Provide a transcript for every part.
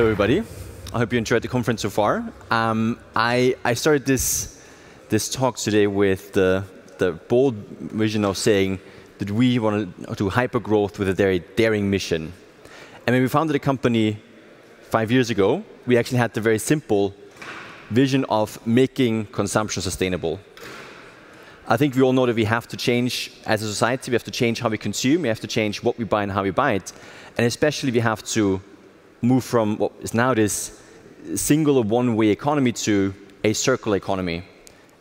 everybody. I hope you enjoyed the conference so far. I started this talk today with the bold vision of saying that we want to do hypergrowth with a very daring mission. And when we founded the company 5 years ago, we actually had the very simple vision of making consumption sustainable. I think we all know that we have to change as a society. We have to change how we consume. We have to change what we buy and how we buy it. And especially we have to move from what is now this single or one-way economy to a circular economy.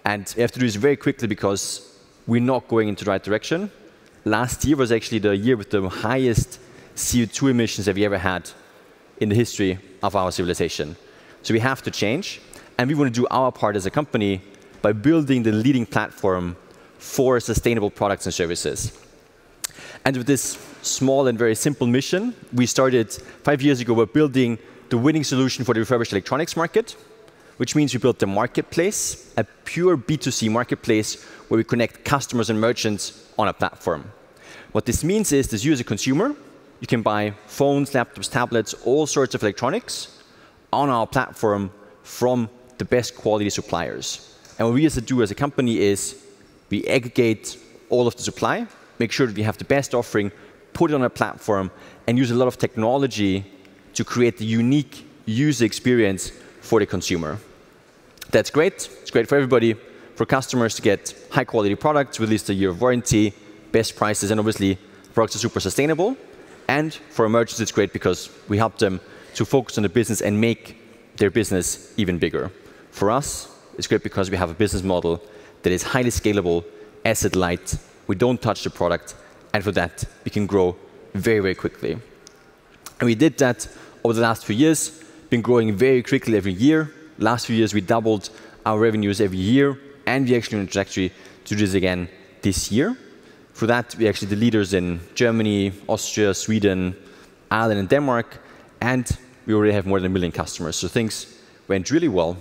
And we have to do this very quickly because we're not going into the right direction. Last year was actually the year with the highest CO2 emissions that we ever had in the history of our civilization. So we have to change. And we want to do our part as a company by building the leading platform for sustainable products and services. And with this small and very simple mission, we started 5 years ago by building the winning solution for the refurbished electronics market, which means we built the marketplace, a pure B2C marketplace where we connect customers and merchants on a platform. What this means is that you as a consumer, you can buy phones, laptops, tablets, all sorts of electronics on our platform from the best quality suppliers. And what we do as a company is we aggregate all of the supply, make sure that we have the best offering, put it on a platform, and use a lot of technology to create the unique user experience for the consumer. That's great. It's great for everybody, for customers to get high-quality products, with at least a year of warranty, best prices, and obviously products are super sustainable. And for merchants, it's great because we help them to focus on the business and make their business even bigger. For us, it's great because we have a business model that is highly scalable, asset light. We don't touch the product, and for that, we can grow very, very quickly. And we did that over the last few years, been growing very quickly every year. Last few years, we doubled our revenues every year, and we actually on a trajectory to do this again this year. For that, we're actually the leaders in Germany, Austria, Sweden, Ireland, and Denmark, and we already have more than 1 million customers. So things went really well.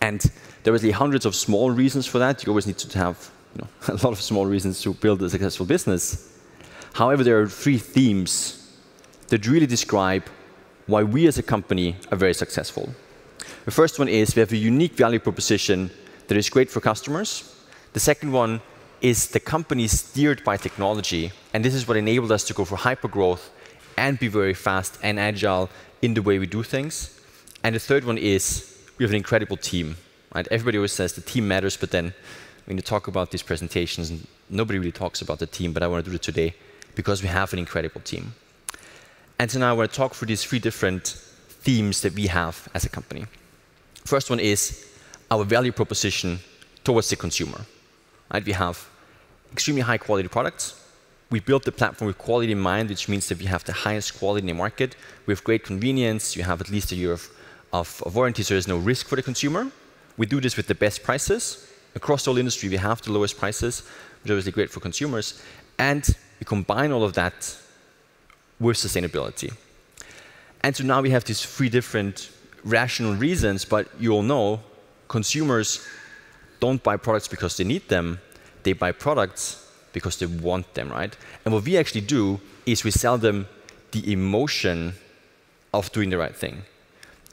And there were hundreds of small reasons for that. You always need to have a lot of small reasons to build a successful business. However, there are 3 themes that really describe why we as a company are very successful. The first one is we have a unique value proposition that is great for customers. The second one is the company is steered by technology, and this is what enabled us to go for hypergrowth and be very fast and agile in the way we do things. And the third one is we have an incredible team. Right? Everybody always says the team matters, but then when you talk about these presentations, nobody really talks about the team, but I want to do it today because we have an incredible team. And so now I want to talk through these 3 different themes that we have as a company. First one is our value proposition towards the consumer. Right? We have extremely high quality products. We built the platform with quality in mind, which means that we have the highest quality in the market. We have great convenience. You have at least a year of warranty, so there's no risk for the consumer. We do this with the best prices. Across the whole industry, we have the lowest prices, which is obviously great for consumers. And we combine all of that with sustainability. And so now we have these 3 different rational reasons, but you all know consumers don't buy products because they need them. They buy products because they want them, right? And what we actually do is we sell them the emotion of doing the right thing.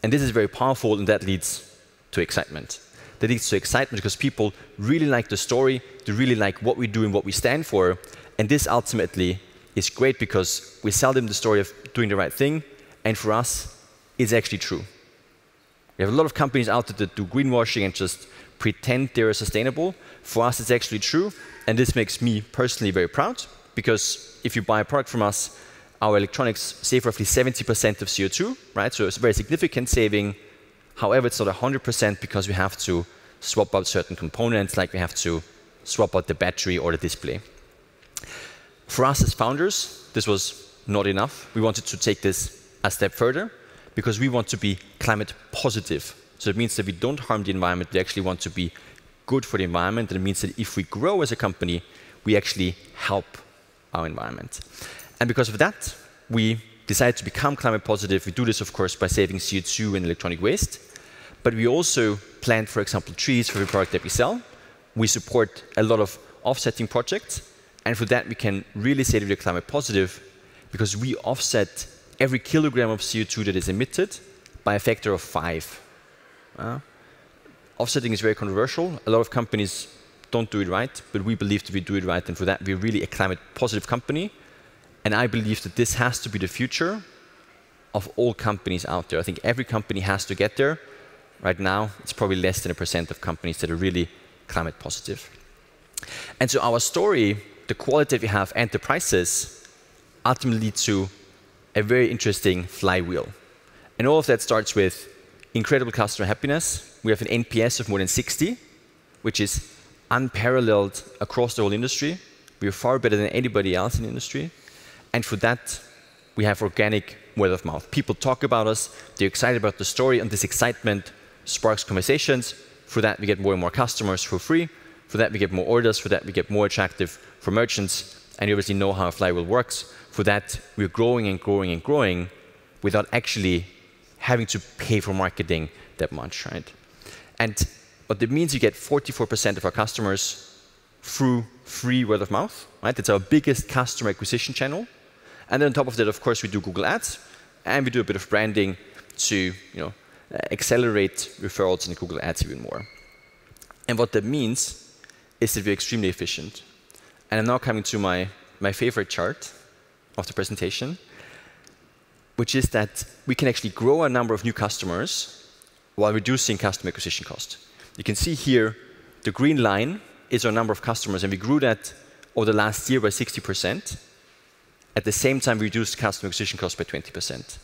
And this is very powerful, and that leads to excitement. That leads to excitement because people really like the story, they really like what we do and what we stand for. And this ultimately is great because we sell them the story of doing the right thing, and for us, it's actually true. We have a lot of companies out there that do greenwashing and just pretend they're sustainable. For us, it's actually true, and this makes me personally very proud because if you buy a product from us, our electronics save roughly 70% of CO2, right? So it's a very significant saving. However, it's not 100% because we have to swap out certain components, like we have to swap out the battery or the display. For us as founders, this was not enough. We wanted to take this a step further because we want to be climate positive. So it means that we don't harm the environment. We actually want to be good for the environment. And it means that if we grow as a company, we actually help our environment. And because of that, we decided to become climate positive. We do this, of course, by saving CO2 and electronic waste. But we also plant, for example, trees for the product that we sell. We support a lot of offsetting projects. And for that, we can really say that we're climate positive because we offset every kilogram of CO2 that is emitted by a factor of 5. Offsetting is very controversial. A lot of companies don't do it right, but we believe that we do it right, and for that we're really a climate positive company. And I believe that this has to be the future of all companies out there. I think every company has to get there. Right now, it's probably less than 1% of companies that are really climate positive. And so our story, the quality that we have and the prices, ultimately lead to a very interesting flywheel. And all of that starts with incredible customer happiness. We have an NPS of more than 60, which is unparalleled across the whole industry. We are far better than anybody else in the industry. And for that, we have organic word of mouth. People talk about us, they're excited about the story, and this excitement sparks conversations. For that, we get more and more customers for free. For that, we get more orders. For that, we get more attractive for merchants. And you obviously know how a flywheel works. For that, we're growing and growing and growing without actually having to pay for marketing that much, right? And what that means, you get 44% of our customers through free word of mouth, right? That's our biggest customer acquisition channel. And then on top of that, of course, we do Google Ads, and we do a bit of branding to, accelerate referrals in Google Ads even more. And what that means is that we're extremely efficient. And I'm now coming to my favorite chart of the presentation, which is that we can actually grow a number of new customers while reducing customer acquisition cost. You can see here, the green line is our number of customers, and we grew that over the last year by 60%. At the same time, we reduced customer acquisition cost by 20%.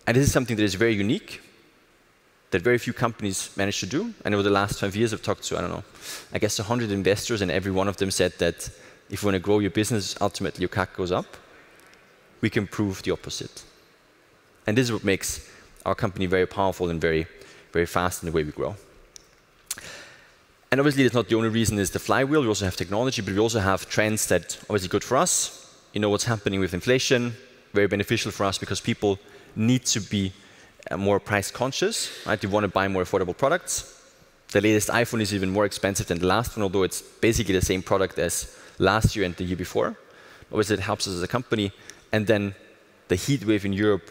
And this is something that is very unique, that very few companies manage to do. And over the last 5 years, I've talked to, 100 investors, and every one of them said that if you want to grow your business, ultimately your CAC goes up. We can prove the opposite. And this is what makes our company very powerful and very, very fast in the way we grow. And obviously, that's not the only reason is the flywheel. We also have technology, but we also have trends that are obviously good for us. You know what's happening with inflation, very beneficial for us because people need to be more price conscious, right? They want to buy more affordable products. The latest iPhone is even more expensive than the last one, although it's basically the same product as last year and the year before. Obviously, it helps us as a company. And then the heat wave in Europe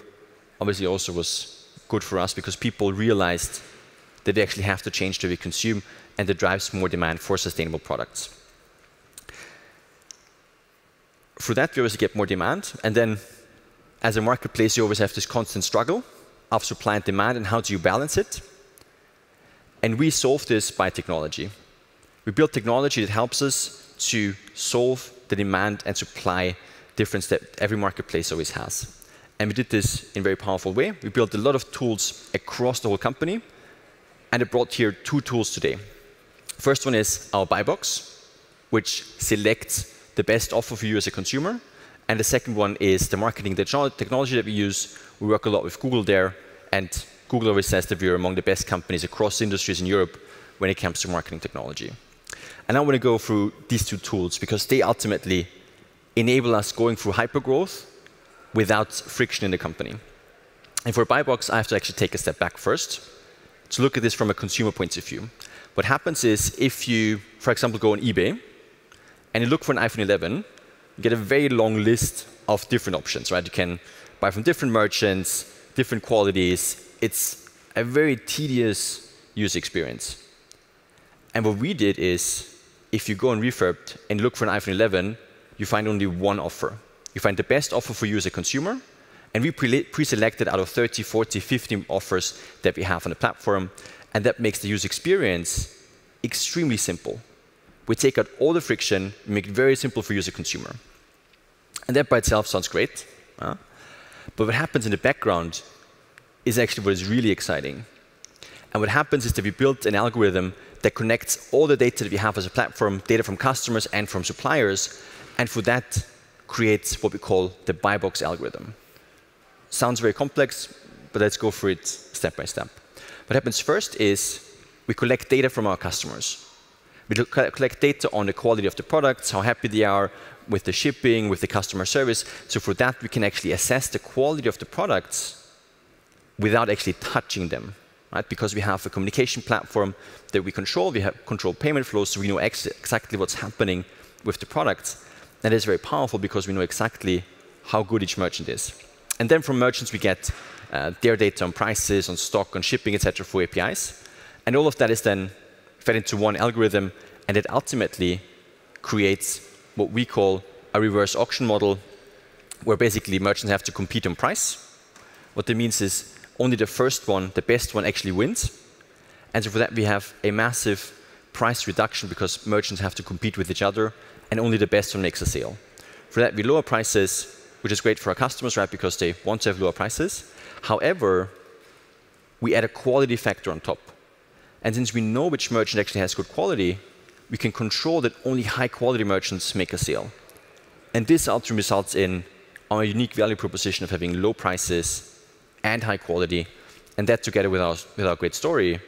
obviously also was good for us because people realized that they actually have to change the way we consume, and that drives more demand for sustainable products. For that, we obviously get more demand. And then as a marketplace, you always have this constant struggle of supply and demand, and how do you balance it? And we solve this by technology. We build technology that helps us to solve the demand and supply difference that every marketplace always has. And we did this in a very powerful way. We built a lot of tools across the whole company, and I brought here 2 tools today. First one is our buy box, which selects the best offer for you as a consumer. And the second one is the marketing technology that we use. We work a lot with Google there, and Google always says that we are among the best companies across industries in Europe when it comes to marketing technology. And I want to go through these 2 tools because they ultimately enable us going through hypergrowth without friction in the company. And for buy box, I have to actually take a step back first to look at this from a consumer point of view. What happens is if you, for example, go on eBay and you look for an iPhone 11, you get a very long list of different options, right? You can buy from different merchants, different qualities. It's a very tedious user experience. And what we did is, if you go on refurbed and look for an iPhone 11, you find only one offer. You find the best offer for you as a consumer, and we pre-selected out of 30, 40, 50 offers that we have on the platform, and that makes the user experience extremely simple. We take out all the friction, make it very simple for you as a consumer. And that by itself sounds great. But what happens in the background is actually what is really exciting. And what happens is that we built an algorithm that connects all the data that we have as a platform, data from customers and from suppliers, and for that creates what we call the buy box algorithm. Sounds very complex, but let's go through it step by step. What happens first is we collect data from our customers. We collect data on the quality of the products, how happy they are with the shipping, with the customer service. So for that, we can actually assess the quality of the products without actually touching them, right? Because we have a communication platform that we have controlled payment flows, so we know exactly what's happening with the products. That is very powerful because we know exactly how good each merchant is. And then from merchants, we get their data on prices, on stock, on shipping, etc. for APIs. And all of that is then fed into one algorithm, and it ultimately creates what we call a reverse auction model, where basically merchants have to compete on price. What that means is only the first one, the best one, actually wins. And so for that, we have a massive price reduction because merchants have to compete with each other, and only the best one makes a sale. For that, we lower prices, which is great for our customers, right, because they want to have lower prices. However, we add a quality factor on top. And since we know which merchant actually has good quality, we can control that only high-quality merchants make a sale. And this ultimately results in our unique value proposition of having low prices and high quality. And that, together with our great story,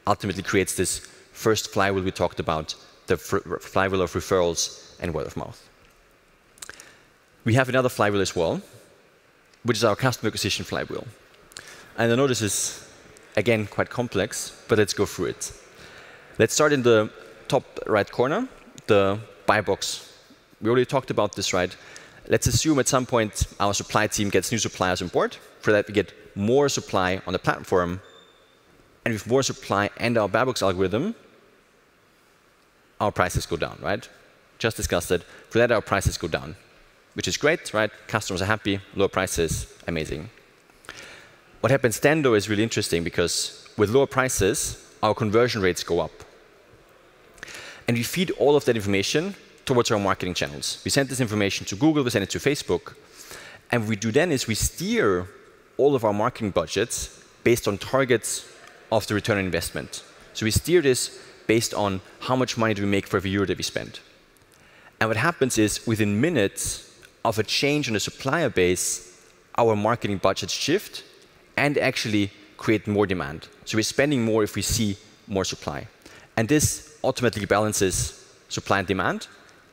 ultimately creates this first flywheel we talked about, the flywheel of referrals and word of mouth. We have another flywheel as well, which is our customer acquisition flywheel. And I know this is, again, quite complex, but let's go through it. Let's start in the top right corner, the buy box. We already talked about this, right? Let's assume at some point our supply team gets new suppliers on board. For that, we get more supply on the platform. And with more supply and our buy box algorithm, our prices go down, right? Just discussed it. For that, our prices go down, which is great, right? Customers are happy, lower prices, amazing. What happens then, though, is really interesting because with lower prices, our conversion rates go up. And we feed all of that information towards our marketing channels. We send this information to Google, we send it to Facebook. And what we do then is we steer all of our marketing budgets based on targets of the return on investment. So we steer this based on how much money do we make for every euro that we spend. And what happens is within minutes of a change in the supplier base, our marketing budgets shift and actually create more demand. So we're spending more if we see more supply. And this automatically balances supply and demand.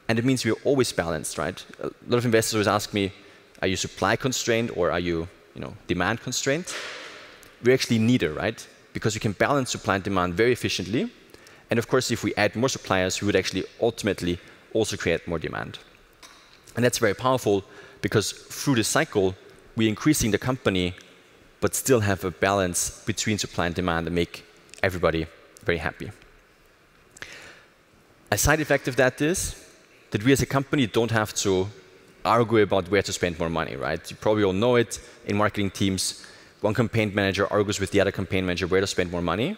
And it means we're always balanced, right? A lot of investors always ask me, are you supply constrained or are you, demand constrained? We're actually neither, right? Because we can balance supply and demand very efficiently. And of course, if we add more suppliers, we would actually ultimately also create more demand. And that's very powerful because through this cycle, we're increasing the company, but still have a balance between supply and demand and make everybody very happy. A side effect of that is that we as a company don't have to argue about where to spend more money, right? You probably all know it in marketing teams. One campaign manager argues with the other campaign manager where to spend more money.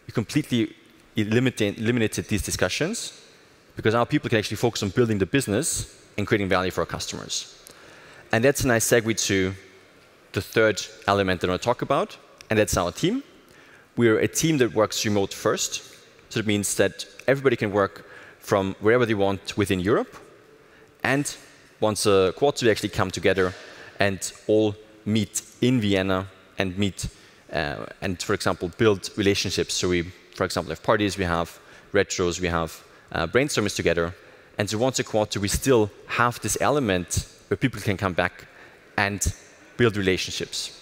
We completely eliminated these discussions because our people can actually focus on building the business and creating value for our customers. And that's a nice segue to the third element that I want to talk about, and that's our team. We're a team that works remote first. So it means that everybody can work from wherever they want within Europe. And once a quarter, we actually come together and all meet in Vienna and meet and, for example, build relationships. So we, for example, have parties, we have retros, we have brainstormings together. And so once a quarter, we still have this element where people can come back and build relationships.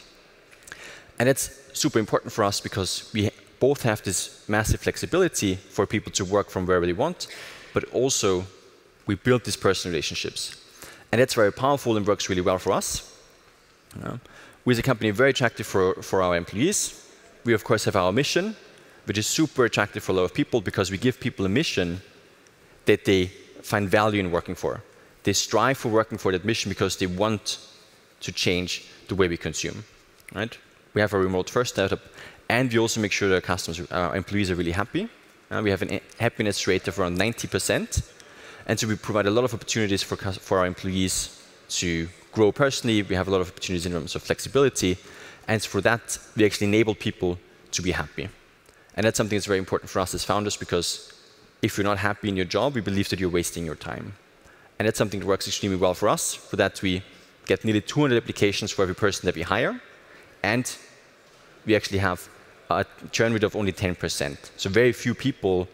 And that's super important for us because we both have this massive flexibility for people to work from wherever they want, but also we build these personal relationships. And that's very powerful and works really well for us. We as a company are very attractive for our employees. We, of course, have our mission, which is super attractive for a lot of people because we give people a mission that they find value in working for. They strive for working for that mission because they want to change the way we consume. Right? We have a remote-first startup, and we also make sure that our customers, our employees are really happy. We have a happiness rate of around 90%. And so we provide a lot of opportunities for our employees to grow personally. We have a lot of opportunities in terms of flexibility. And for that, we actually enable people to be happy. And that's something that's very important for us as founders because if you're not happy in your job, we believe that you're wasting your time. And that's something that works extremely well for us. For that, we get nearly 200 applications for every person that we hire. And we actually have a churn rate of only 10%. So very few people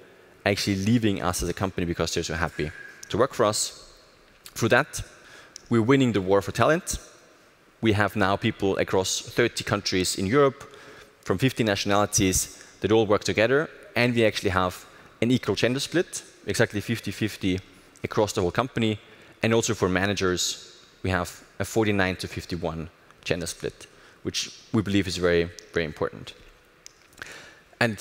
are actually leaving us as a company because they're so happy to work for us. Through that, we're winning the war for talent. We have now people across 30 countries in Europe, from 50 nationalities that all work together. And we actually have an equal gender split, exactly 50-50 across the whole company. And also for managers, we have a 49-51 gender split, which we believe is very, very important. And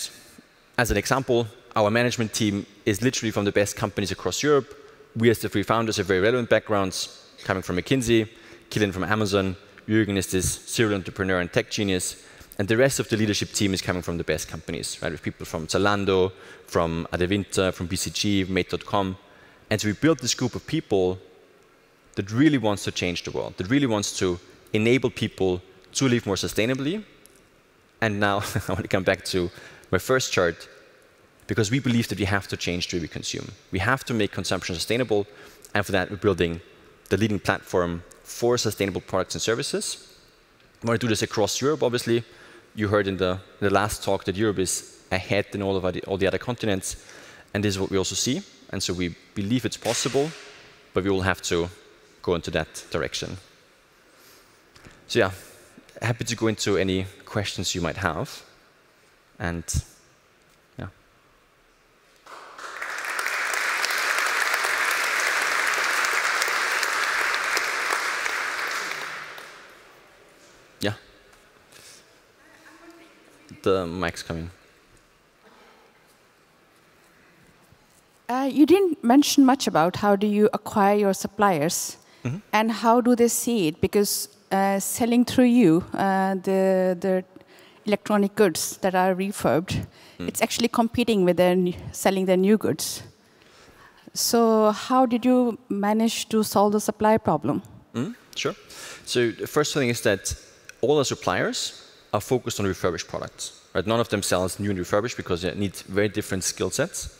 as an example, our management team is literally from the best companies across Europe. We as the 3 founders have very relevant backgrounds, coming from McKinsey, Killian from Amazon, Jürgen is this serial entrepreneur and tech genius, and the rest of the leadership team is coming from the best companies, right? With people from Zalando, from Adevinta, from BCG, Mate.com. And so we built this group of people that really wants to change the world, that really wants to enable people to live more sustainably. And now I want to come back to my first chart, because we believe that we have to change the way we consume. We have to make consumption sustainable, and for that we're building the leading platform for sustainable products and services. We want to do this across Europe, obviously. You heard in the last talk that Europe is ahead in all the other continents, and this is what we also see. And so we believe it's possible, but we will have to go into that direction. So yeah, happy to go into any questions you might have. And yeah. Yeah. The mic's coming. You didn't mention much about how do you acquire your suppliers, and how do they see it? Because selling through you, the electronic goods that are refurbed, it's actually competing with selling their new goods. So how did you manage to solve the supply problem? Sure. So the first thing is that all our suppliers are focused on refurbished products. Right? None of them sells new and refurbished because they need very different skill sets.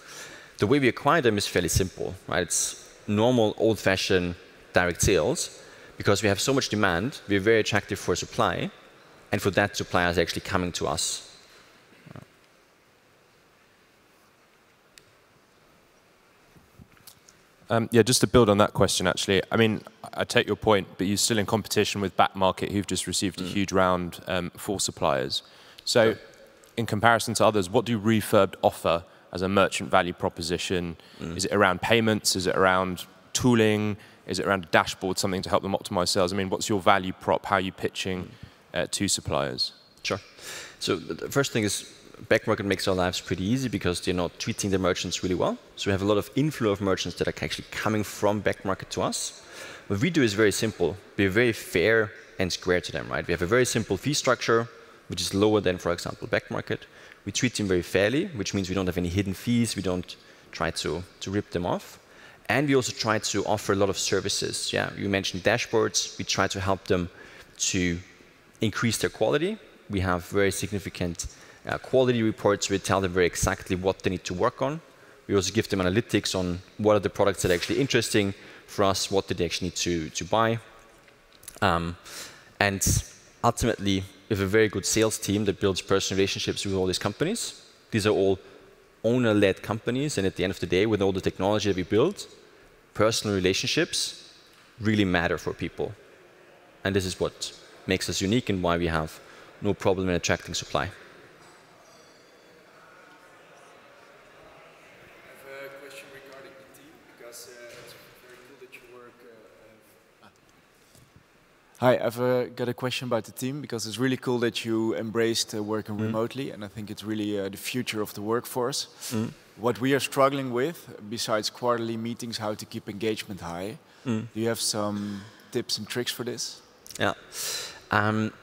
The way we acquire them is fairly simple. Right? It's normal, old-fashioned direct sales. Because we have so much demand, we're very attractive for supply, and for that, suppliers are actually coming to us. Yeah, just to build on that question, actually. I mean, I take your point, but you're still in competition with Back Market, who've just received a huge round for suppliers. So, sure. In comparison to others, what do refurbed offer as a merchant value proposition? Is it around payments? Is it around tooling? Is it around a dashboard, something to help them optimize sales? I mean, what's your value prop? How are you pitching to suppliers? Sure. So the first thing is, Back Market makes our lives pretty easy because they're not treating the merchants really well. So we have a lot of inflow of merchants that are actually coming from Back Market to us. What we do is very simple. We're very fair and square to them, right? We have a very simple fee structure, which is lower than, for example, Back Market. We treat them very fairly, which means we don't have any hidden fees. We don't try to rip them off. And we also try to offer a lot of services. Yeah, you mentioned dashboards. We try to help them to increase their quality. We have very significant quality reports. We tell them very exactly what they need to work on. We also give them analytics on what are the products that are actually interesting for us, what do they actually need to buy. And ultimately, we have a very good sales team that builds personal relationships with all these companies. These are all owner-led companies, and at the end of the day, with all the technology that we build, personal relationships really matter for people. And this is what makes us unique and why we have no problem in attracting supply. I have a question regarding the team, because it's very cool that you work... Hi, I've got a question about the team, because it's really cool that you embraced working remotely, and I think it's really the future of the workforce. What we are struggling with, besides quarterly meetings, how to keep engagement high. Do you have some tips and tricks for this? Yeah.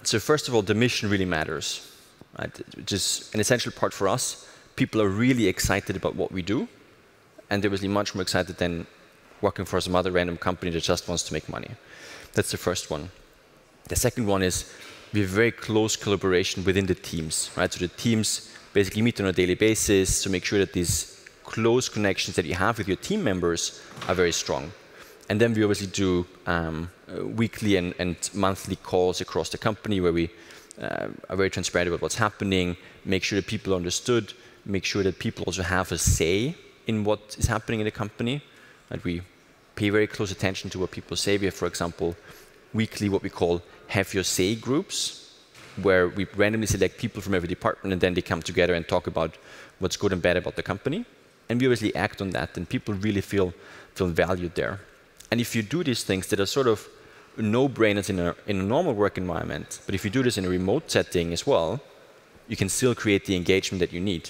So first of all, the mission really matters, right? Which is an essential part for us. People are really excited about what we do, and they're obviously much more excited than working for some other random company that just wants to make money. That's the first one. The second one is we have very close collaboration within the teams, right? So the teams basically meet on a daily basis to make sure that these close connections that you have with your team members are very strong. And then we obviously do weekly and monthly calls across the company where we are very transparent about what's happening, make sure that people are understood, make sure that people also have a say in what is happening in the company. And we pay very close attention to what people say. We have, for example, weekly what we call Have Your Say groups, where we randomly select people from every department and then they come together and talk about what's good and bad about the company. And we obviously act on that, and people really feel valued there. And if you do these things that are sort of no-brainers in a normal work environment. But if you do this in a remote setting as well, you can still create the engagement that you need.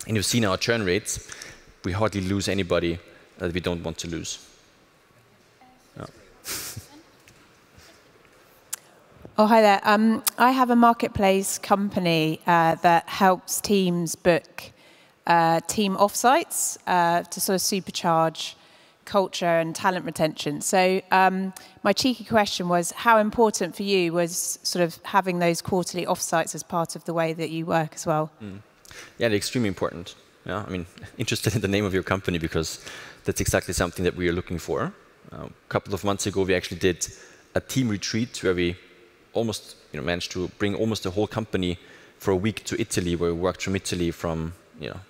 And you've seen our churn rates. We hardly lose anybody that we don't want to lose. Yeah. Oh, hi there. I have a marketplace company that helps teams book team offsites to sort of supercharge culture and talent retention. So my cheeky question was, how important for you was sort of having those quarterly offsites as part of the way that you work as well? Yeah, they're extremely important. Yeah, I mean, interested in the name of your company because that's exactly something that we are looking for. A couple of months ago, we actually did a team retreat where we almost managed to bring almost the whole company for a week to Italy, where we worked from Italy from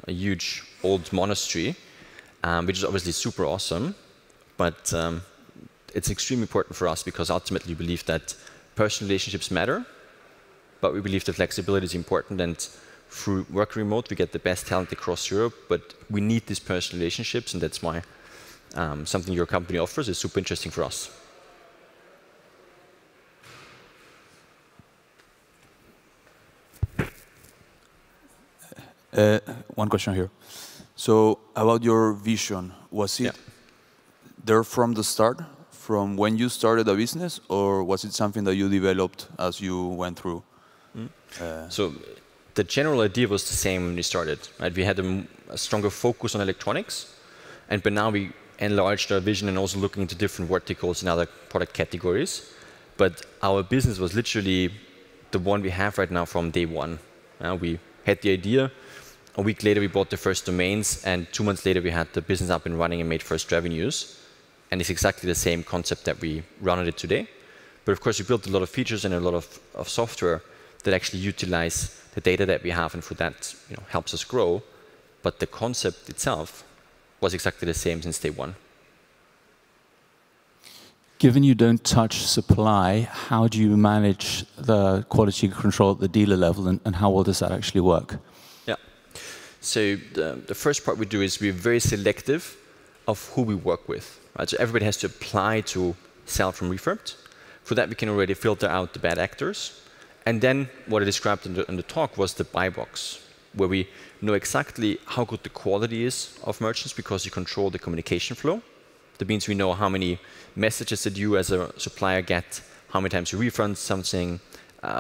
a huge old monastery, which is obviously super awesome. But it's extremely important for us because ultimately we believe that personal relationships matter, but we believe that flexibility is important. And through work remote, we get the best talent across Europe, but we need these personal relationships, and that's why something your company offers is super interesting for us. One question here. So about your vision, was it there from the start, from when you started a business, or was it something that you developed as you went through? So the general idea was the same when we started. Right? We had a stronger focus on electronics, and by now we enlarged our vision and also looking into different verticals and other product categories. But our business was literally the one we have right now from day one. We had the idea. A week later, we bought the first domains, and 2 months later, we had the business up and running and made first revenues. And it's exactly the same concept that we run on it today. But of course, we built a lot of features and a lot of software that actually utilize the data that we have, and for that, helps us grow. But the concept itself was exactly the same since day one. Given you don't touch supply, how do you manage the quality control at the dealer level, and how well does that actually work? So the first part we do is we're very selective of who we work with. Right? So everybody has to apply to sell from refurbed. For that, we can already filter out the bad actors. And then what I described in the talk was the buy box, where we know exactly how good the quality is of merchants because you control the communication flow. That means we know how many messages that you as a supplier get, how many times you refund something,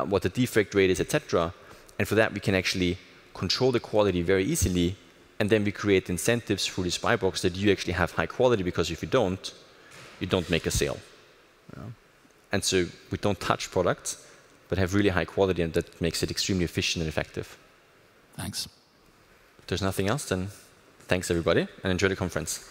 what the defect rate is, etc. And for that, we can actually control the quality very easily, and then we create incentives through this buy box that you actually have high quality, because if you don't make a sale. And so we don't touch products, but have really high quality, and that makes it extremely efficient and effective. Thanks. If there's nothing else, then thanks everybody, and enjoy the conference.